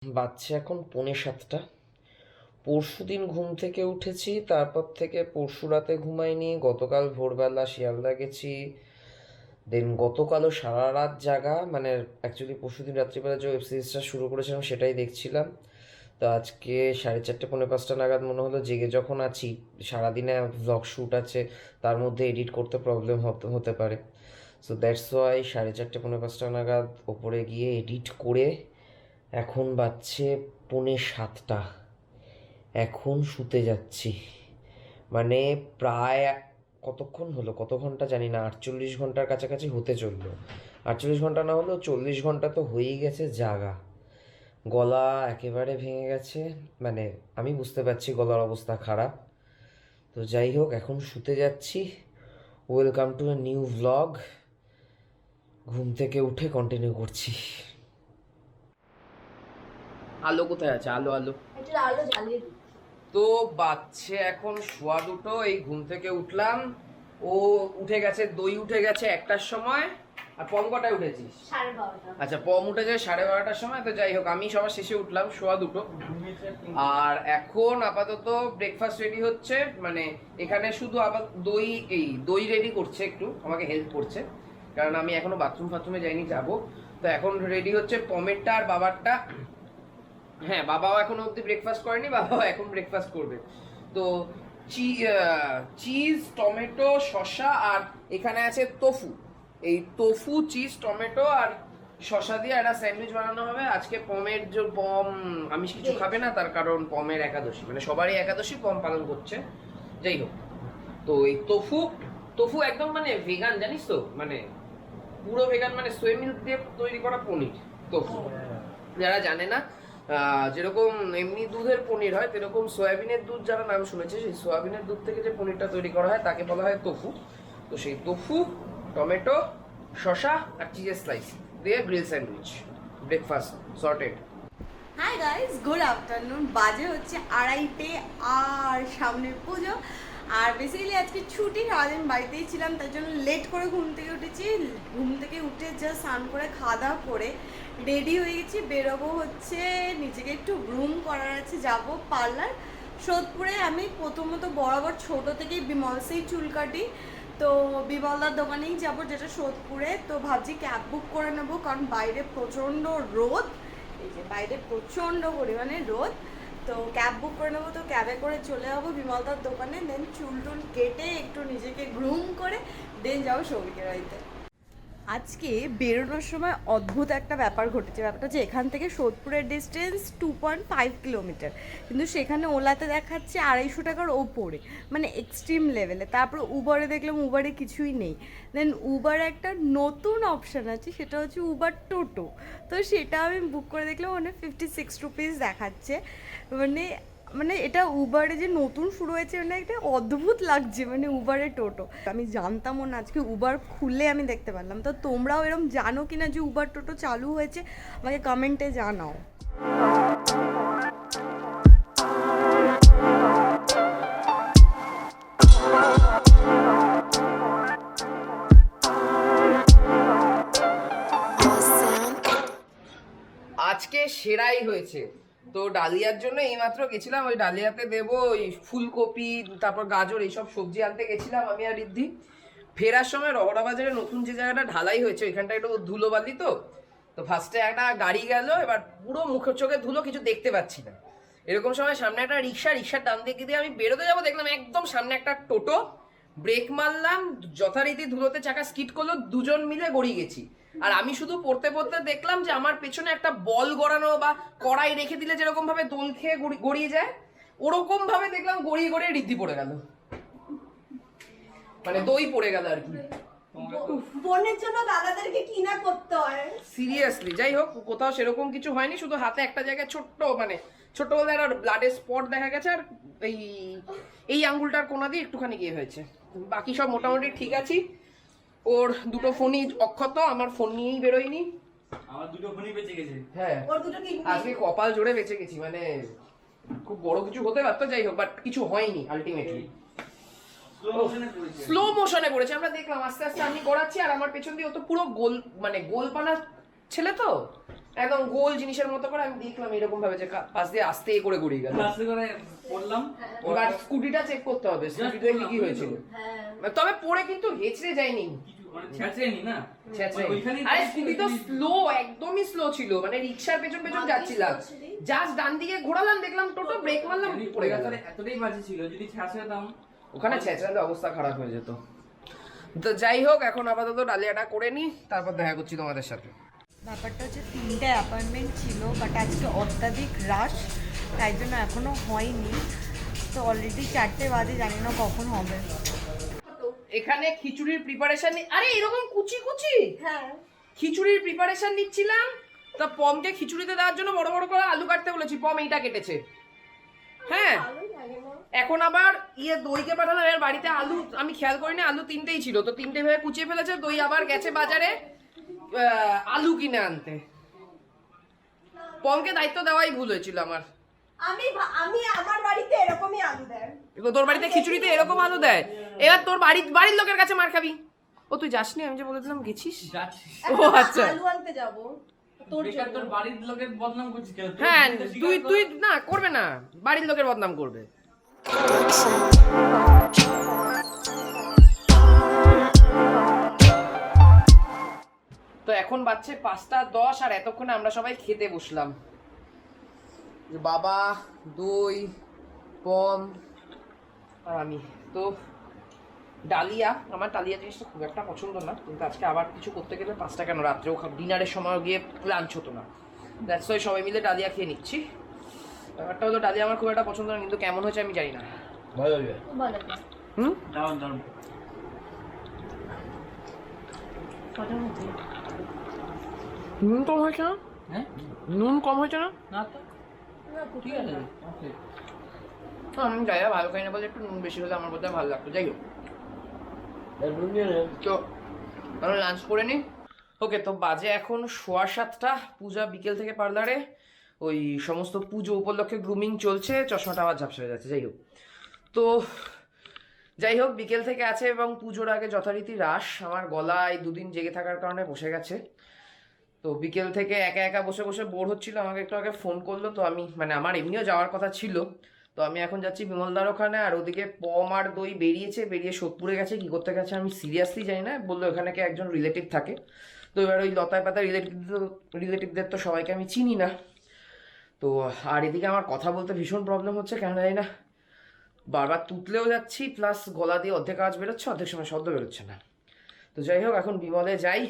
বাজছে এখন 6:45। পরশুদিন ঘুম থেকে উঠেছি, তারপর থেকে পরশু রাতে ঘুমাইনি, গতকাল ভোরবেলা শিয়ালদা গেছি, দেন গতকালও সারা রাত জাগা, মানে অ্যাকচুয়ালি পরশুদিন রাত্রিবেলা যে ওয়েব সিরিজটা শুরু করেছিলাম সেটাই দেখছিলাম। তো আজকে 4:30 পৌনে 5টা নাগাদ মনে হলো, জেগে যখন আছি, সারাদিনে ভ্লগ শ্যুট আছে, তার মধ্যে এডিট করতে প্রবলেম হতে পারে। সো দ্যাটস ওয়াই 4:30 পৌনে 5টা নাগাদ ওপরে গিয়ে এডিট করে এখন বাজছে 6:45। এখন শুতে যাচ্ছি, মানে প্রায় কতক্ষণ হলো, কত ঘন্টা জানি না, 48 ঘন্টার কাছাকাছি হতে চললো। 48 ঘন্টা না হলেও 40 ঘন্টা তো হয়েই গেছে জাগা। গলা একেবারে ভেঙে গেছে, মানে আমি বুঝতে পারছি গলার অবস্থা খারাপ। তো যাই হোক, এখন শুতে যাচ্ছি। Welcome to a new vlog. ঘুম থেকে উঠে কন্টিনিউ করছি। আলো কোথায় আছে? আলো আলো আলো জ্বালিয়ে দিই। তো বাচ্চা এখন সোয়া দুটো, এই ঘুম থেকে উঠলাম। ও উঠে গেছে, দই উঠে গেছে 1টার সময়। আর পম কটায় উঠেছিস? 12:30। আচ্ছা, পম উঠে যায় 12:30টার সময়। তো যাই হোক, আমি সবার শেষে উঠলাম সোয়া দুটো। আর এখন আপাতত ব্রেকফাস্ট রেডি হচ্ছে, মানে এখানে শুধু আবার দই রেডি করছে, একটু আমাকে হেল্প করছে, কারণ আমি এখনো বাথরুমে যাইনি, যাবো। তো এখন রেডি হচ্ছে পমেরটা আর বাবারটা। হ্যাঁ, বাবাও এখনো অব্দি ব্রেকফাস্ট করেনি, বাবাও এখন ব্রেকফাস্ট করবে। তো চিজ, টমেটো, শসা, আর এখানে আছে তোফু। এই তোফু, চিজ, টমেটো আর শসা দিয়ে একটা স্যান্ডউইচ বানানো হবে। আজকে পমের যে পম আমিষ কিছু খাবে না, তার কারণ পমের একাদশী, মানে সবারই একাদশী, পম পালন করছে। যাই হোক, তো এই তোফু একদম মানে ভেগান, জানিস তো, মানে পুরো ভেগান, মানে সোয়া মিল্ক দিয়ে তৈরি করা পনির তোফু। যারা জানে না, যেরকম এমনি দুধের পনির হয়, সেরকম সয়াবিনের দুধ যারা নাম শুনেছে, সেই সয়াবিনের দুধ থেকে যে পনিরটা তৈরি করা হয় তাকে বলা হয় তোফু। তো সেই তোফু, টমেটো, শসা আর চিজের স্লাইস দিয়ে grill sandwich, breakfast sorted. Hi guys, good afternoon. বাজে হচ্ছে 2:30 আর সামনে পুজো। আর বেসিক্যালি আজকে ছুটি, সারাদিন বাড়িতেই ছিলাম, তার জন্য লেট করে ঘুম থেকে উঠেছি। ঘুম থেকে উঠে জাস্ট স্নান করে খাওয়া দাওয়া করে রেডি হয়ে গেছি, বেরোবো হচ্ছে, নিজেকে একটু গ্রুম করার আছে, যাব পার্লার সোদপুরে। আমি প্রথমত বরাবর ছোট থেকেই বিমলসেই চুল কাটি, তো বিমলদার দোকানেই যাব, যেটা সোদপুরে। তো ভাবছি ক্যাব বুক করে নেবো, কারণ বাইরে প্রচণ্ড রোদ, এই যে বাইরে প্রচণ্ড পরিমাণে রোদ। তো ক্যাব বুক করে নেবো, তো ক্যাবে করে চলে যাবো বিমলদার দোকানে, দেন চুল টুল কেটে একটু নিজেকে গ্রুম করে দেন যাবো সৌভিকের বাড়িতে। আজকে বেরোনোর সময় অদ্ভুত একটা ব্যাপার ঘটেছে। ব্যাপারটা হচ্ছে, এখান থেকে সোদপুরের ডিস্টেন্স 2.5 কিলোমিটার, কিন্তু সেখানে ওলাতে দেখাচ্ছে 250 টাকার ওপরে, মানে এক্সট্রিম লেভেলে। তারপর উবারে দেখলাম, উবারে কিছুই নেই। দেন উবারে একটা নতুন অপশান আছে, সেটা হচ্ছে উবার টোটো। তো সেটা আমি বুক করে দেখলাম, মানে 56 রুপিস দেখাচ্ছে। মানে মানে এটা উবারে যে নতুন শুরু হয়েছে, মানে একটা অদ্ভুত লাগছে, মানে উবারে টোটো। আমি জানতামও না, আজকে উবার খুলে আমি দেখতে পারলাম। তো তোমরাও এরকম জানো কি না যে উবার টোটো চালু হয়েছে, আমাকে কমেন্টে জানাও। আজকে সেরাই হয়েছে। তো ডালিয়ার জন্য এইমাত্র গেছিলাম, ওই ডালিয়াতে দেবো ওই ফুলকপি, তারপর গাজর, এইসব সবজি আনতে গেছিলাম আমি আর রিদ্ধি। ফেরার সময় রহড়া বাজারে নতুন যে জায়গাটা ঢালাই হয়েছে, ওইখানটা একটু ধুলোবালি, তো ফার্স্টে একটা গাড়ি গেল, এবার পুরো মুখের চোখে ধুলো, কিছু দেখতে পাচ্ছি না। এরকম সময় সামনে একটা রিক্সার ডান দিকে দিয়ে আমি বেরোতে যাবো, দেখলাম একদম সামনে একটা টোটো। ব্রেক মারলাম, যথারীতি ধুলোতে চাকা স্কিড করলো, দুজন মিলে গড়িয়ে গেছি। আর আমি শুধু পড়তে পড়তে দেখলাম যে আমার পেছনে একটা বল গড়ানো বা কড়াই রেখে দিলে যেরকম ভাবে দোল খেয়ে গড়িয়ে যায়, ওরকম ভাবে দেখলাম গড়িয়ে গড়িয়ে রিদ্ধি পড়ে গেল, মানে দই পড়ে গেল আর কি। বোনের জন্য দাদাদেরকে কি না করতে হয় সিরিয়াসলি। যাই হোক, কোথাও সেরকম কিছু হয়নি, শুধু হাতে একটা জায়গায় ছোট্ট, মানে ছোট্ট বলে একটা ব্লাডের স্পট দেখা গেছে, আর এই আঙ্গুলটার কোনা দিয়ে একটুখানি গিয়ে হয়েছে। বাকি সব মোটামুটি ঠিক আছি। ওর দুটো ফোনই অক্ষত, আমার ফোন নিয়েই বেরোয়নি। আমার দুটো ফোনই বেঁচে গেছে। হ্যাঁ, ওর দুটো কি আজকে কপাল জোরে বেঁচে গেছি, মানে খুব বড় কিছু হতে পারতো, যাই হোক, বাট কিছু হয়নি আলটিমেটলি। স্লো মোশনে পড়েছে, আমরা দেখলাম আস্তে আস্তে আমি গড়াচ্ছি, আর আমার পেছন দিয়ে ও তো পুরো গোল, মানে গোলপানা ছেলে, তো একদম গোল জিনিসের মতো করে আমি দেখলাম এরকম ভাবে যে পাশ দিয়ে আস্তে করে গড়িয়ে গেল। আস্তে করে পড়লাম। এবার স্কুটিটা চেক করতে হবে স্কুটিতে কি হয়েছিল। তবে পড়ে কিন্তু হেঁচড়ে যায়নি, মানে ছেঁচড়েনি না, ওইখানেই আরে স্কুটি তো স্লো, একদমই স্লো ছিল, মানে রিকশার পেছন পেছন যাচ্ছিলাম, জাস্ট ডান দিকে ঘোরালাম দেখলাম টোটো, ব্রেক মারলাম পড়ে গেল। এতটাই বাজে ছিল, যদি ছেঁচড়াতাম ওখানে ছেঁচড়ালে অবস্থা খারাপ হয়ে যেত। তো যাই হোক, এখন আপাতত ডালিয়াটা করে নি, তারপর দেখা করছি তোমাদের সাথে। ব্যাপারটা হচ্ছে 3টে অ্যাপয়েন্টমেন্ট ছিল, বাট আজকে অত্যাধিক রাশ, তাই জন্য এখনো হয়নি। তো অলরেডি 4টে বাজে, জানি না কখন হবে। এখানে খিচুড়ির প্রিপারেশন, আরে এরকম কুচি কুচি হ্যাঁ, খিচুড়ির প্রিপারেশন নিচ্ছিলাম। তা পমকে খিচুড়িতে দেওয়ার জন্য বড় বড় করে আলু কাটতে বলেছি, পম এইটা কেটেছে। হ্যাঁ, এখন আবার দইকে পাঠালাম, এর বাড়িতে আলু আমি খেয়াল করিনি, আলু 3টেই ছিল, তো 3টে ভেবে কুচিয়ে ফেলেছে। দই আবার গেছে বাজারে আলু কিনে আনতে। পমকে দায়িত্ব দেওয়াই ভুল হয়েছিল আমার। আমি আমার বাড়িতে এরকমই আলু দেয়। তোর বাড়িতে খিচুড়িতে এরকম আলু দেয়, এবার তোর বাড়ির লোকের কাছে মার খাবি। ও তুই যাসনি, আমি যে বলেছিলাম গেছিস। ও আচ্ছা, আলু আনতে যাব তোর বাড়ির লোকের বদনাম করছিস কেন? হ্যাঁ তুই না করবে না, বাড়ির লোকের বদনাম করবে। তো এখন বাজছে 5টা 10, আর এতক্ষণে আমরা সবাই খেতে বসলাম। বাবা, দই, পম আর আমি। তো ডালিয়া, আমার ডালিয়া জিনিসটা খুব একটা পছন্দ না, কিন্তু আজকে আবার কিছু করতে গেলে 5টা কেন, রাত্রেও ডিনারের সময় গিয়ে লাঞ্চ হতো না, দ্যাটস ওয়াই সবাই মিলে ডালিয়া খেয়ে নিচ্ছি। ব্যাপারটা হলো ডালিয়া আমার খুব একটা পছন্দ না, কিন্তু কেমন হয়েছে আমি জানি না। ভালো হবে। হুম, দারুণ দারুণ। নুন কম হয়েছে না? হ্যাঁ, নুন কম হয়েছে না? না তো ঠিক আছে। ওকে, আমি যাই ভালো খাই না বলে একটু নুন বেশি হলে আমার বোধহয় ভালো লাগতো। যাই হোক, তো আমরা লাঞ্চ করে নিই। ওকে, তো বাজে এখন 7:15, পূজা বিকেল থেকে পার্লারে, ওই সমস্ত পুজো উপলক্ষে গ্রুমিং চলছে, চশমাটা আবার ঝাপসা হয়ে যাচ্ছে। যাই হোক বিকেল থেকে আছে, এবং পুজোর আগে যথারীতি রাস। আমার গলায় 2 দিন জেগে থাকার কারণে বসে গেছে, তো বিকেল থেকে একা একা বসে বসে বোর হচ্ছিল। আমাকে একটু আগে ফোন করলো, তো আমি মানে আমার এমনিও যাওয়ার কথা ছিল, তো আমি এখন যাচ্ছি বিমলদার ওখানে। আর ওদিকে পম আর দই বেরিয়ে সোদপুরে গেছে, কি করতে গেছে আমি সিরিয়াসলি জানি না। বললো এখানে কি একজন রিলেটিভ থাকে, তো এবার ওই লতায় পাতা রিলেটিভদের তো সবাইকে আমি চিনি না। তো আর এদিকে আমার কথা বলতে ভীষণ প্রবলেম হচ্ছে, কেন জানি না, বারবার তুতলেও যাচ্ছি, প্লাস গলা দিয়ে অর্ধেক আওয়াজ বেরোচ্ছে, অর্ধেক সময় শব্দ বেরোচ্ছে না। তো যাই হোক, এখন বিমলে যাই,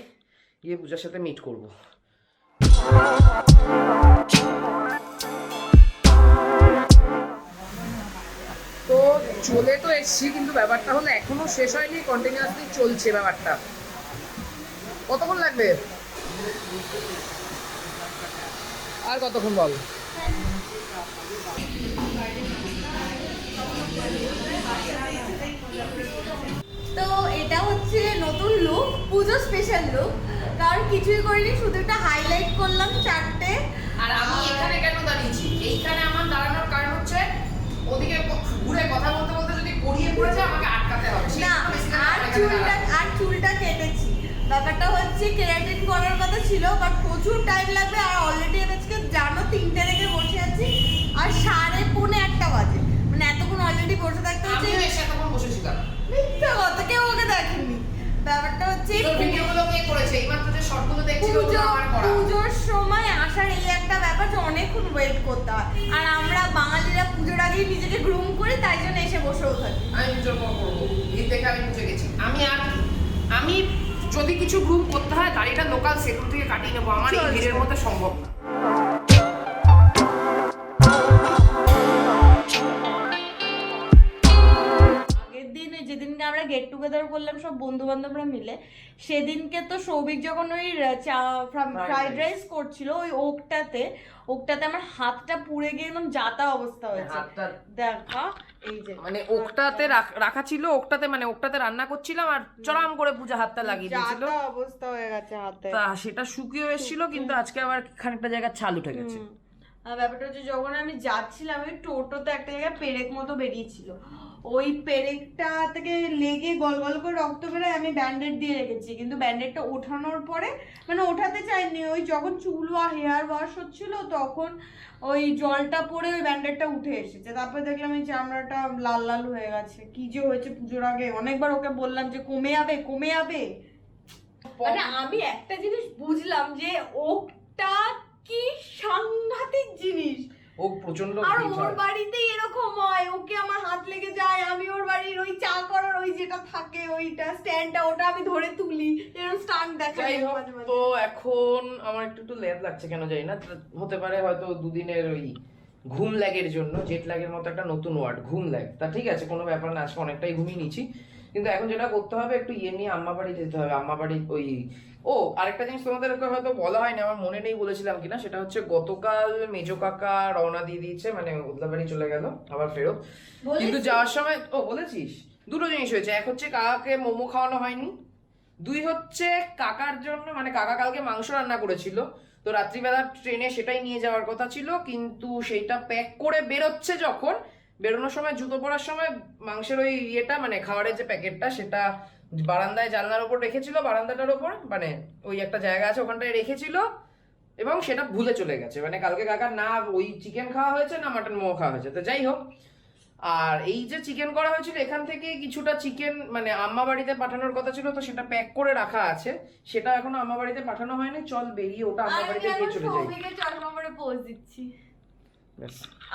গিয়ে পূজার সাথে মিট করবো। তো চলে তো এসছি, কিন্তু ব্যাপারটা হলো এখনো শেষ হয়নি, কন্টিনিউয়াসলি চলছে ব্যাপারটা। কতক্ষণ লাগবে আর কতক্ষণ বল? তো এটা হচ্ছে নতুন লুক, পুজো স্পেশাল লুক, কারণ কিছুই করিনি, শুধু একটা হাইলাইট করলাম 4টে। আর আমি এখানে কেন দাঁড়িয়েছি? এইখানে আমার দাঁড়ানোর কারণ হচ্ছে ওদিকে ঘুরে কথা বলতে বলতে যদি গড়িয়ে পড়ে যায় আমাকে আটকাতে হবে না, আর চুলটা কেটেছি। ব্যাপারটা হচ্ছে কেরাটিন করার কথা ছিল, বাট প্রচুর টাইম লাগবে। আর অলরেডি আজকে জানো 3টে থেকে বসে আছি, আর 1:45 বাজে, মানে এতক্ষণ অলরেডি বসে থাকতে হচ্ছে। আমি এসে তখন বসেছিলাম, মিথ্যা কথা, কেউ ওকে দেখেনি। ব্যাপারটা হচ্ছে তোর ভিডিওগুলো কে করেছে? এইমাত্র যে শর্টগুলো দেখছিল ওগুলো আমার করা। পুজোর সময় আসার এই একটা ব্যাপার যে অনেকক্ষণ ওয়েট করতে হয়, আর আমরা বাঙালিরা পুজোর আগেই নিজেকে গ্রুম করি, তাই জন্য এসে বসেও থাকি। আমি পুজোর পর করবো, ঈদ দেখে আমি বুঝে গেছি। আমি যদি কিছু গ্রুম করতে হয় দাড়িটা লোকাল সেলুন থেকে কাটিয়ে নেবো, আমার এই ভিড়ের মধ্যে সম্ভব না। যেদিনকে আমরা গেট টুগেদার করলাম সব বন্ধু বান্ধবরা মিলে, সেদিনকে তো সৌভিক যখন ওই ফ্রাইড রাইস করছিল ওই ওকটাতে আমার হাতটা পুড়ে গিয়ে একদম যাতা অবস্থা হয়েছে। দেখা এই যে মানে ওকটাতে রাখা ছিল, ওকটাতে রান্না করছিলাম, আর চড়াম করে পূজা হাতটা লাগিয়ে দিয়েছিল, যাতা অবস্থা হয়ে গেছে হাতে। তা সেটা শুকিয়ে এসেছিল, কিন্তু আজকে আবার খানিকটা জায়গা ছাল উঠে গেছে। ব্যাপারটা হচ্ছে যখন আমি যাচ্ছিলাম ওই টোটোতে একটা জায়গায় পেরেক মতো বেরিয়েছিল, ওই পেরেকটা থেকে লেগে গল গল করে রক্ত বেরোয়, আমি ব্যান্ডেড দিয়ে রেখেছি, কিন্তু ব্যান্ডেডটা ওঠানোর পরে মানে ওঠাতে চাইনি, ওই যখন চুল বা হেয়ার ওয়াশ হচ্ছিল তখন ওই জলটা পড়ে ওই ব্যান্ডেডটা উঠে এসেছে। তারপরে দেখলাম এই চামড়াটা লাল লাল হয়ে গেছে। কি যে হয়েছে পুজোর আগে, অনেকবার ওকে বললাম যে কমে যাবে কমে যাবে। মানে আমি একটা জিনিস বুঝলাম যে ওটা কি সাংঘাতিক জিনিস। ও প্রচন্ড আর ওর বাড়িতেই এরকম হয়, ওকে আমার হাত লেগে যায়, আমি ওর বাড়ির ওই চা করার ওই যেটা থাকে ওইটা স্ট্যান্ডটা, ওটা আমি ধরে তুলি, এরকম স্ট্যান্ড দেখাই মাঝে মাঝে। তো এখন আমার একটু ল্যাদ লাগছে কেন জানি না, হতে পারে হয়তো দুদিনের ওই ঘুম ল্যাগের জন্য। জেট ল্যাগের মতো একটা নতুন ওয়ার্ড, ঘুম ল্যাগ। তা ঠিক আছে, কোনো ব্যাপার না, আজকে অনেকটাই ঘুমিয়ে নিচ্ছি। কিন্তু এখন যেটা করতে হবে, একটু ইয়ে নিয়ে আম্মা বাড়ি যেতে হবে। আম্মা বাড়ি ওই আরেকটা জিনিস তোমাদেরকে হয়তো বলা হয়নি, আমার মনে নেই বলেছিলাম কিনা, সেটা হচ্ছে গতকাল মেজো কাকা রওনা দিয়ে দিয়েছে, মানে উদলাবাড়ি চলে গেল আবার ফেরত। কিন্তু যাওয়ার সময় বলেছিস দুটো জিনিস হয়েছে। এক হচ্ছে কাকাকে মোমো খাওয়ানো হয়নি, দুই হচ্ছে কাকার জন্য, মানে কাকা কালকে মাংস রান্না করেছিল, তো রাত্রিবেলা ট্রেনে সেটাই নিয়ে যাওয়ার কথা ছিল, কিন্তু সেইটা প্যাক করে বেরোচ্ছে যখন, বেরোনোর সময় জুতো পরার সময় মাংসের ওই ইয়েটা মানে খাবারের যে প্যাকেটটা সেটা বারান্দায় জানলার ওপর রেখেছিল, বারান্দাটার ওপর মানে ওই একটা জায়গা আছে ওখানটায় রেখেছিল, এবং সেটা ভুলে চলে গেছে। মানে কালকে কাকার না ওই চিকেন খাওয়া হয়েছে না মাটন মোমো খাওয়া হয়েছে। তো যাই হোক, আর এই যে চিকেন করা হয়েছিল এখান থেকে কিছুটা চিকেন মানে আম্মা বাড়িতে পাঠানোর কথা ছিল, তো সেটা প্যাক করে রাখা আছে, সেটা এখনো আম্মা বাড়িতে পাঠানো হয়নি। চল বেরিয়ে ওটা আম্মা বাড়িতে গিয়ে চলে যাই। আমি চশমা পরে পোজ দিচ্ছি,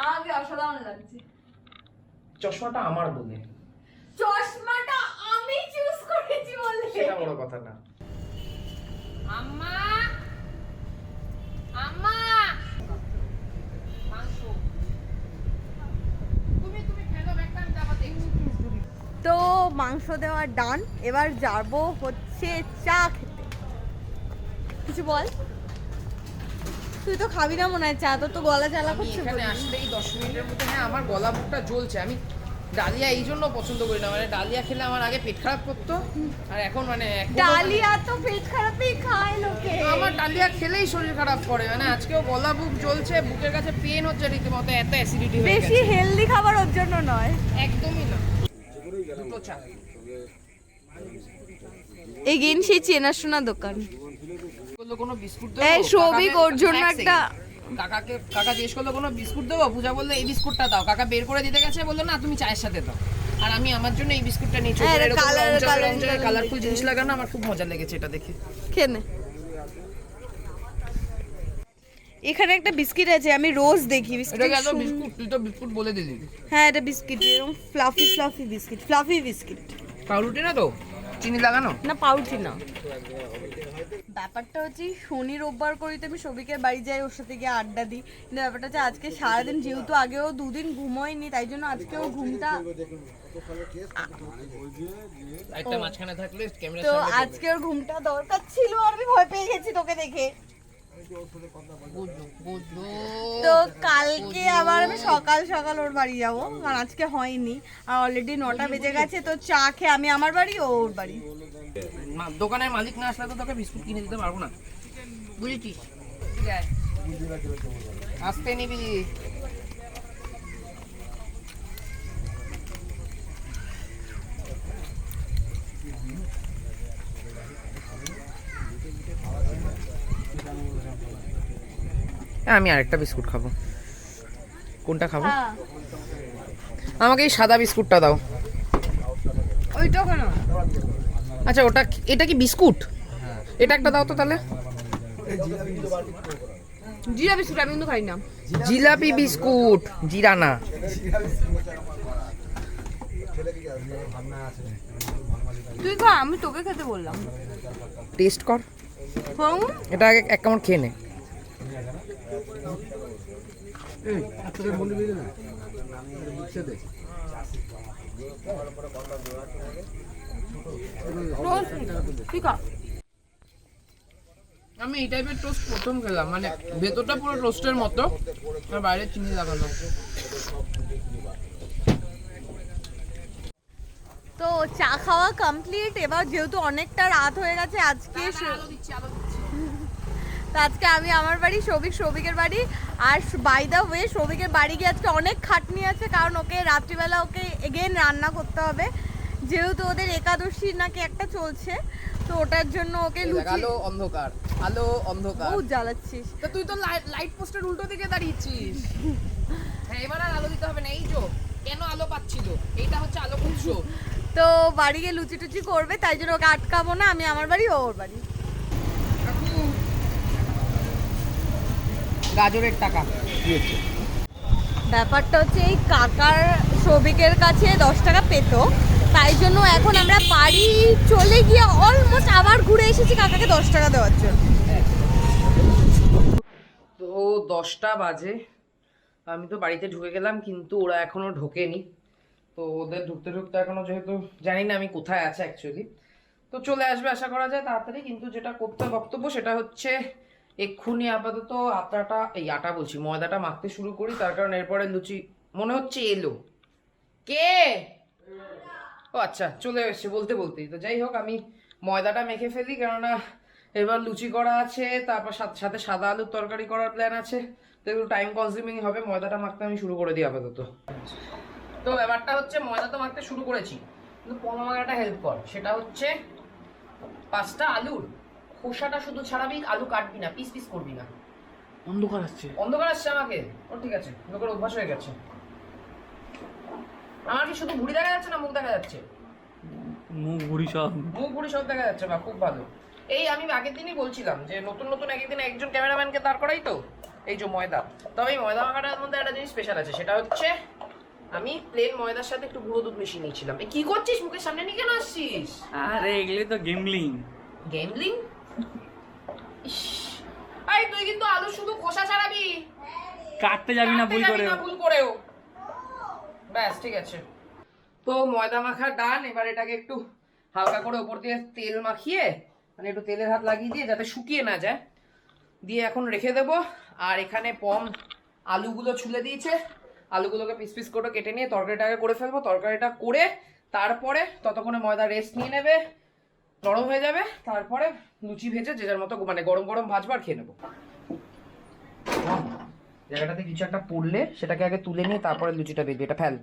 আমাকে অসাধারণ লাগছে। চশমাটা আমার বলে, চশমাটা আমি চুজ করেছি বলে সেটা বড় কথা না। আম্মা আম্মা মাংস তো মাংস দেওয়া ডান। এবার যাবো হচ্ছে চা খেতে। কিছু বল, তুই তো খাবি না মনে হয় চা, তোর তো গলা জ্বালা করছে। এখানে আসলেই 10 মিনিটের মধ্যে হ্যাঁ আমার গলা মুখটা জ্বলছে। আমি ডালিয়া এই জন্য পছন্দ করি না, মানে ডালিয়া খেলে আমার আগে পেট খারাপ করতো, আর এখন মানে ডালিয়া তো পেট খারাপই খায় লোকে। আমার ডালিয়া খেলেই শরীর খারাপ করে, মানে আজকেও গলা বুক জ্বলছে, বুকের কাছে পেন হচ্ছে রীতিমতো, এত অ্যাসিডিটি হয়ে গেছে। বেশি হেলদি খাবার ওর জন্য নয়, একদমই না। দুটো চা। এগেইন সেই চেনাশোনা দোকান। কোনো বিস্কুট এই সৌভিক ওর জন্য একটা কাকা জিজ্ঞেস করলো কোনো বিস্কুট দেবো, পূজা বললো এই বিস্কুটটা দাও। কাকা বের করে দিতে গেছে, বললো না তুমি চায়ের সাথে দাও, আর আমি আমার জন্য এই বিস্কুটটা নিয়েছি। কালারফুল জিনিস লাগানো আমার খুব মজা লেগেছে এটা দেখে। খেনে এখানে একটা বিস্কিট আছে, আমি রোজ দেখি বিস্কিট। তুই তো বিস্কুট বলে দিলি। হ্যাঁ এটা বিস্কিট, এরকম ফ্লাফি বিস্কিট, ফ্লাফি বিস্কিট। পাউরুটি না তো, চিনি লাগানো না পাউরুটি না। ব্যাপারটা হচ্ছে শনি রোববার করি তো আমি সবিকের বাড়ি যাই, ওর সাথে গিয়ে আড্ডা দিই। কিন্তু ব্যাপারটা হচ্ছে আজকে সারাদিন যেহেতু আগেও দুদিন ঘুমোয়নি, তাই জন্য আজকেও ঘুমটা একটা মাঝখানে থাকলে ক্যামেরা, তো আজকে ওর ঘুমটা দরকার ছিল, আর আমি ভয় পেয়ে গেছি তোকে দেখে। তো কালকে আবার আমি সকাল সকাল ওর বাড়ি যাবো, কারণ আজকে হয়নি, আর অলরেডি 9টা বেজে গেছে। তো চা খেয়ে আমি আমার বাড়ি, ও ওর বাড়ি। দোকানের মালিক না আসলে তো তোকে বিস্কুট কিনে দিতে পারবো না, বুঝেছিস? আসতে নিবি। আমি আরেকটা বিস্কুট খাবো। কোনটা খাবো? আমাকে এই সাদা বিস্কুটটা দাও। ওইটা কেন? আচ্ছা ওটা, এটা কি বিস্কুট? এটা একটা দাও তো তাহলে। জিরা বিস্কুট আমি কিন্তু খাই না। জিলাপি বিস্কুট, জিরা না। তুই খা, আমি তোকে খেতে বললাম। টেস্ট কর, এটা আগে এক কামড় খেয়ে নে। আমি এই টাইপের টোস্ট প্রথম খেলাম, মানে ভেতরটা পুরো টোস্টের মতো আর বাইরে চিনি লাগানো। তো চা খাওয়া কমপ্লিট। এবার যেহেতু অনেকটা রাত হয়ে গেছে আজকে, তো আজকে আমি আমার বাড়ি, সৌভিকের বাড়ি। আর বাই দ্য ওয়ে সৌভিকের বাড়ি গিয়ে আজকে অনেক খাটনি আছে, কারণ ওকে রাত্রিবেলা ওকে এগেন রান্না করতে হবে, যেহেতু ওদের একাদশী নাকি একটা চলছে, তো ওটার জন্য ওকে লুচি। আলো অন্ধকার, আলো অন্ধকার। বহুত জ্বালাচ্ছিস। তো তুই তো লাইট পোস্টের উল্টো দিকে দাঁড়িয়েছিস। হ্যাঁ, এবার আর আলো দিতে হবে না। এই যে কেন আলো পাচ্ছিল, এইটা হচ্ছে আলো উৎস। তো বাড়ি গিয়ে লুচি টুচি করবে, তাই জন্য ওকে আটকাবো না। আমি আমার বাড়ি, ও ওর বাড়ি। গাজরের টাকা ব্যাপারটা হচ্ছে এই কাকার সৌভিকের কাছে 10 টাকা পেত, তাই জন্য এখন আমরা বাড়ি চলে গিয়ে অলমোস্ট আবার ঘুরে এসেছি কাকাকে 10 টাকা দেওয়ার জন্য। তো 10টা বাজে, আমি তো বাড়িতে ঢুকে গেলাম, কিন্তু ওরা এখনো ঢোকেনি। তো ওদের ঢুকতে ঢুকতে এখনো যেহেতু জানি না আমি কোথায় আছে অ্যাকচুয়ালি, তো চলে আসবে আশা করা যায় তাড়াতাড়ি। কিন্তু যেটা করতে বক্তব্য সেটা হচ্ছে এক্ষুনি আপাতত আটা বলছি, ময়দাটা মাখতে শুরু করি, তার কারণ এরপরে লুচি মনে হচ্ছে এলো। কে? ও আচ্ছা, চলে এসছে বলতে বলতেই। তো যাই হোক, আমি ময়দাটা মেখে ফেলি, কেননা এবার লুচি করা আছে, তারপর সাথে সাদা আলুর তরকারি করার প্ল্যান আছে, তো একটু টাইম কনজিউমিং হবে। ময়দাটা মাখতে আমি শুরু করে দিই আপাতত। তো ব্যাপারটা হচ্ছে ময়দা তো মাখতে শুরু করেছি, কিন্তু পম আমাকে একটা হেল্প কর। সেটা হচ্ছে 5টা আলুর খোসাটা শুধু ছাড়াবি, আলু কাটবি না, পিস পিস করবি না। অন্ধকার আসছে। অন্ধকার আসছে আমাকে? ও ঠিক আছে, লোকের অভ্যাস হয়ে গেছে। আমার কি শুধু ভুড়ি দেখা যাচ্ছে না মুখ দেখা যাচ্ছে? মুখ ভুড়ি সব। মুখ ভুড়ি সব দেখা যাচ্ছে, বা খুব ভালো। এই আমি আগের দিনই বলছিলাম যে নতুন নতুন একদিন একজন ক্যামেরাম্যানকে দাঁড় করাই তো এই যে ময়দা। তবে এই ময়দা মাখাটার মধ্যে একটা জিনিস স্পেশাল আছে, সেটা হচ্ছে আমি প্লেন ময়দার সাথে একটু গুঁড়ো দুধ মিশিয়ে নিয়েছিলাম। এই কি করছিস? মুখের সামনে নিয়ে কেন আসছিস? আরে এগুলি তো গেমলিং। গেমলিং? এই তুই কিন্তু আলু শুধু খোসা ছাড়াবি, কাটতে যাবি না ভুল করে। ভুল করেও। ব্যাস ঠিক আছে। তো ময়দা মাখা ডান। এবার এটাকে একটু হালকা করে উপর দিয়ে তেল মাখিয়ে, মানে একটু তেলের হাত লাগিয়ে দিয়ে যাতে শুকিয়ে না যায়, দিয়ে এখন রেখে দেব। আর এখানে পম আলুগুলো ছুলে দিয়েছে, আলুগুলোকে পিস পিস করে কেটে নিয়ে তরকারিটাকে করে ফেলবো। তরকারিটা করে তারপরে ততক্ষণে ময়দা রেস্ট নিয়ে নেবে, নরম হয়ে যাবে, তারপরে লুচি ভেজে যে যার মতো মানে গরম গরম ভাজবার খেয়ে নেবো। জায়গাটাতে কিছু একটা পড়লে সেটাকে আগে তুলে নিয়ে তারপরে লুচিটা ভেজে। এটা ফেল।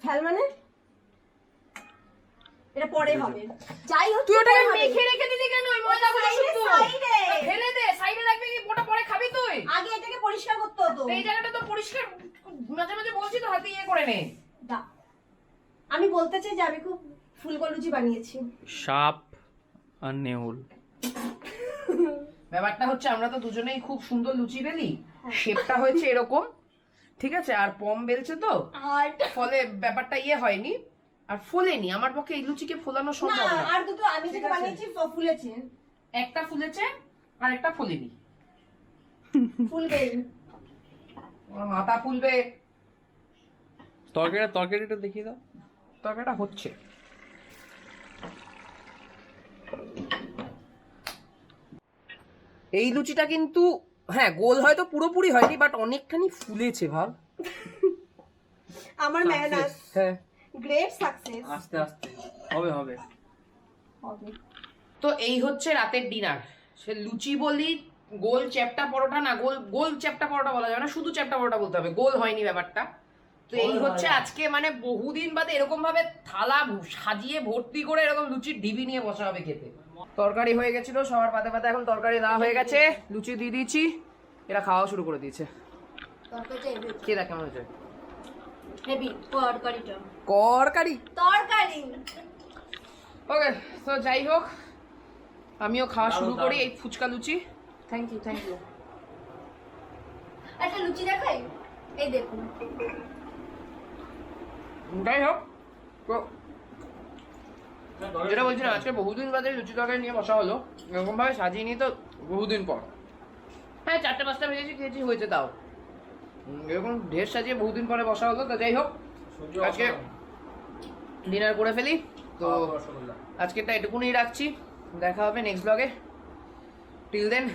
ফেল মানে? এটা পরে হবে। যাই হোক, তুই ওটাকে মেখে রেখে দিলি কেন? ওই ময়দাগুলো শুধু ফেলে দে, সাইডে রাখবি কি? ওটা পরে খাবি তুই? আগে এটাকে পরিষ্কার করতে হতো। এই জায়গাটা তো পরিষ্কার, মাঝে মাঝে বলছি তো হাতে ইয়ে করে নে। আমি বলতে চাই যে আমি খুব ফুলকো লুচি বানিয়েছি। সাপ আর নেউল। ব্যাপারটা হচ্ছে আমরা তো দুজনেই খুব সুন্দর লুচি বেলি, শেপটা হয়েছে এরকম, ঠিক আছে? আর পম বেলছে তো, আর ফলে ব্যাপারটা ইয়ে হয়নি আর ফোলেনি। আমার পক্ষে এই লুচিকে ফোলানো সম্ভব না। আর দুটো আমি যেটা বানিয়েছি ফুলেছে। একটা ফুলেছে আর একটা ফোলেনি। ফুলবে, আমার মাথা ফুলবে। তরকারিটা দেখিয়ে দাও। তরকারিটা হচ্ছে। এই লুচিটা কিন্তু হ্যাঁ গোল হয়তো পুরোপুরি হয়নি, বাট অনেকখানি ফুলেছে ভাব। আমার মেহনত, হ্যাঁ গ্রেট সাকসেস। আস্তে আস্তে হবে হবে। তো এই হচ্ছে রাতের ডিনার। সে লুচি বলি, গোল চ্যাপ্টা পরোটা না, গোল চ্যাপ্টা পরোটা বলা যাবে না, শুধু চ্যাপ্টা পরোটা বলতে হবে, গোল হয়নি ব্যাপারটা। তো এই হচ্ছে আজকে মানে বহুদিন বাদে এরকম ভাবে থালা সাজিয়ে ভর্তি করে এরকম লুচির ডিবি নিয়ে বসা হবে খেতে। তরকারি হয়ে গেছিল সবার পাতে পাতে, এখন তরকারি দেওয়া হয়ে গেছে, লুচি দিয়ে দিয়েছি, এরা খাওয়া শুরু করে দিয়েছে। কে দেখ কেমন হয়েছে? হেভি তরকারিটা, তরকারি তরকারি। ওকে, তো যাই হোক আমিও খাওয়া শুরু করি এই phuchka luchi. Thank you thank you. একটা লুচি দেখাই, এই দেখুন। যাই হোক, তো যেটা বলছিলাম, আজকে বহুদিন বাদে লুচি তরকারি নিয়ে বসা হলো, এরকম ভাবে সাজিয়ে নিয়ে তো বহুদিন পর। হ্যাঁ 4-5টা ভেজেছি, খেয়েছি, হয়েছে তাও। এরকম ঢের সাজিয়ে বহুদিন পরে বসা হলো। তো যাই হোক, আজকে ডিনার করে ফেলি। তো আজকেরটা এটুকুনি রাখছি, দেখা হবে নেক্সট ব্লগে। Till then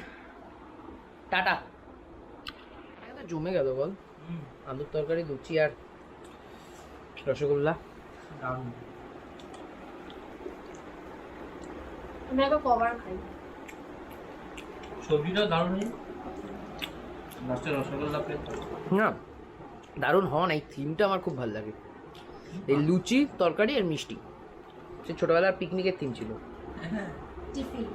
tata. জমে গেল বল, আলুর তরকারি, লুচি আর রসগোল্লা। আমি আগে কভার খাই। সবজিটা দারুণ নেই লাস্টে রসগোল্লা প্লেট না দারুণ হওয়া না, এই থিমটা আমার খুব ভালো লাগে। এই লুচি তরকারি আর মিষ্টি, সে ছোটবেলার পিকনিকের থিম ছিল। টিফিন